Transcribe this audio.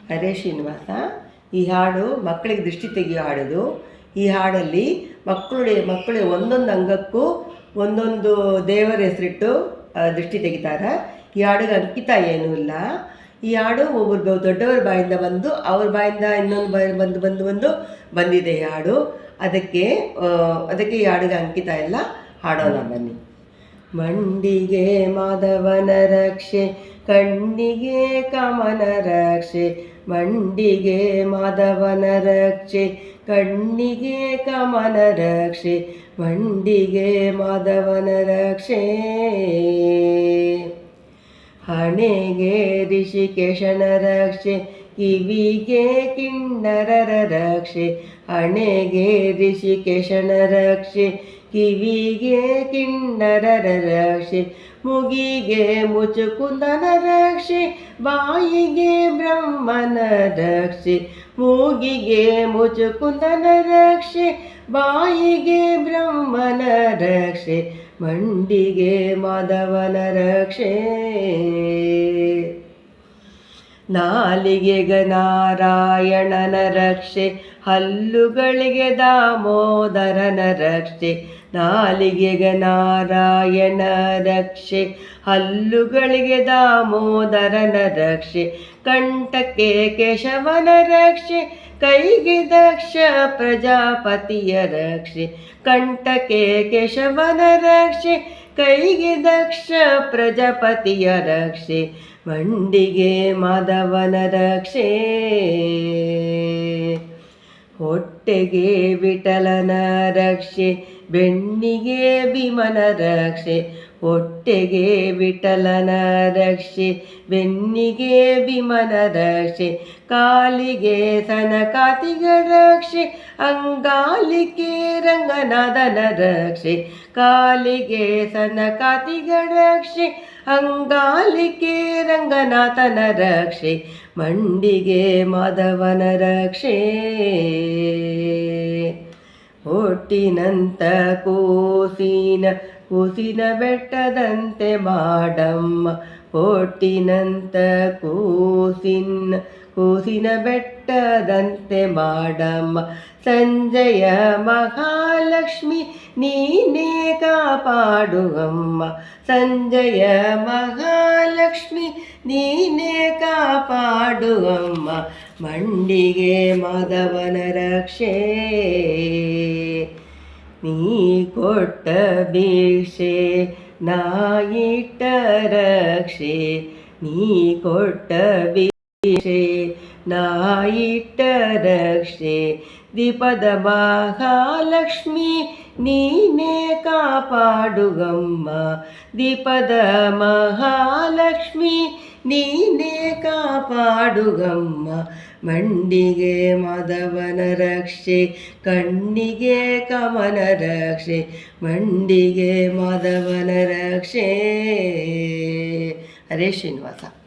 ಹರೇ ಶ್ರೀನಿವಾಸ. ಈ ಹಾಡು ಮಕ್ಕಳಿಗೆ ದೃಷ್ಟಿ ತೆಗೆಯೋ ಹಾಡೋದು. ಈ ಹಾಡಲ್ಲಿ ಮಕ್ಕಳು ಒಂದೊಂದು ಅಂಗಕ್ಕೂ ಒಂದೊಂದು ದೇವರ ಹೆಸರಿಟ್ಟು ದೃಷ್ಟಿ ತೆಗಿತಾರೆ. ಈ ಹಾಡಿಗೆ ಅಂಕಿತ ಏನೂ ಇಲ್ಲ. ಈ ಹಾಡು ಒಬ್ಬರು ದೊಡ್ಡವರ ಬಾಯಿಂದ ಬಂದು ಅವ್ರ ಬಾಯಿಂದ ಇನ್ನೊಂದು ಬಂದು ಬಂದಿದೆ ಈ ಹಾಡು. ಅದಕ್ಕೆ ಈ ಹಾಡಿಗೆ ಅಂಕಿತ ಇಲ್ಲ. ಹಾಡೋಣ ಬನ್ನಿ. ಮಂಡಿಗೆ ಮಾಧವನ ರಕ್ಷೆ, ಕಣ್ಣಿಗೆ ಕಾಮನ ರಕ್ಷೆ. ಮಂಡಿಗೆ ಮಾಧವನ ರಕ್ಷೆ, ಕಣ್ಣಿಗೆ ಕಾಮನ ರಕ್ಷೆ. ಮಂಡಿಗೆ ಮಾಧವನ ರಕ್ಷೆ. ಹಣೆಗೆ ಋಷಿಕೇಶನ ರಕ್ಷೆ, ಕಿವಿಗೆ ಕಿನ್ನರರ ರಕ್ಷೆ. ಹಣೆಗೆ ಋಷಿಕೇಶನ ರಕ್ಷೆ, ಕಿವಿಗೆ ಕಿನ್ನರರ ರಕ್ಷೆ. ಮುಗಿಗೆ ಮುಚುಕುಂದನ ರಕ್ಷೆ, ಬಾಯಿಗೆ ಬ್ರಹ್ಮನ ರಕ್ಷೆ. ಮೂಗಿಗೆ ಮುಚುಕುಂದನ ರಕ್ಷೆ, ಬಾಯಿಗೆ ಬ್ರಹ್ಮನ ರಕ್ಷೆ. ಮಂಡಿಗೆ ಮಾಧವನ ರಕ್ಷೆ. ನಾಲಿಗೆಗೆ ನಾರಾಯಣನ ರಕ್ಷೆ, ಹಲ್ಲುಗಳಿಗೆ ದಾಮೋದರನ ರಕ್ಷೆ. ನಾಲಿಗೆಗೆ ನಾರಾಯಣ ರಕ್ಷೆ, ಹಲ್ಲುಗಳಿಗೆ ದಾಮೋದರನ ರಕ್ಷೆ. ಕಂಠಕ್ಕೆ ಕೇಶವನ ರಕ್ಷೆ, ಕೈಗೆ ದಕ್ಷ ಪ್ರಜಾಪತಿಯ ರಕ್ಷೆ. ಕಂಠಕ್ಕೆ ಕೇಶವನ ರಕ್ಷೆ, ಕೈಗೆ ದಕ್ಷ ಪ್ರಜಾಪತಿಯ ರಕ್ಷೆ. ಮಂಡಿಗೆ ಮಾಧವನ ರಕ್ಷೆ. ಹೊಟ್ಟೆಗೆ ವಿಠಲನ ರಕ್ಷೆ, ಬೆನ್ನಿಗೆ ಭೀಮನ ರಕ್ಷೆ. ಹೊಟ್ಟೆಗೆ ವಿಠಲನ ರಕ್ಷೆ, ಬೆನ್ನಿಗೆ ಭೀಮನ ರಕ್ಷೆ. ಕಾಲಿಗೆ ಸನಕಾತಿಗಳ ರಕ್ಷೆ, ಅಂಗಾಲಿಗೆ ರಂಗನಾಥನ ರಕ್ಷೆ. ಕಾಲಿಗೆ ಸನಕಾತಿಗಳ ರಕ್ಷೆ, ಅಂಗಾಲಿಗೆ ರಂಗನಾಥನ ರಕ್ಷೆ. ಮಂಡಿಗೆ ಮಾಧವನ ರಕ್ಷೆ. ಹೊಟ್ಟಿನಂತ ಕೂಸಿನ ಬೆಟ್ಟದಂತೆ ಮಾಡಮ್ಮ. ಹೊಟ್ಟಿನಂತ ಕೂಸಿನ ಬೆಟ್ಟದಂತೆ ಮಾಡಮ್ಮ. ಸಂಜಯ ಮಹಾಲಕ್ಷ್ಮಿ ನೀನೇ ಕಾಪಾಡುವಮ್ಮ. ಸಂಜಯ ಮಹಾಲಕ್ಷ್ಮಿ ನೀನೇ ಕಾಪಾಡುವಮ್ಮ. ಮಂಡಿಗೆ ಮಾಧವನ ರಕ್ಷೆ. ನೀ ಕೊಟ್ಟ ಭಿಕ್ಷೆ ನಾಯಿಟ್ಟ ರಕ್ಷೆ. ನೀ ಕೊಟ್ಟ ಭಿಕ್ಷೆ ನಾಯಿಟ್ಟ ರಕ್ಷೆ. ದೀಪದ ಮಹಾಲಕ್ಷ್ಮಿ ನೀನೇ ಕಾಪಾಡುಗಮ್ಮ. ದೀಪದ ಮಹಾಲಕ್ಷ್ಮಿ ನೀನೇ ಕಾಪಾಡುಗಮ್ಮ. ಮಂಡಿಗೆ ಮಾಧವನ ರಕ್ಷೆ, ಕಣ್ಣಿಗೆ ಕಾಮನ ರಕ್ಷೆ. ಮಂಡಿಗೆ ಮಾಧವನ ರಕ್ಷೆ. ಹರೇ ಶ್ರೀನಿವಾಸ.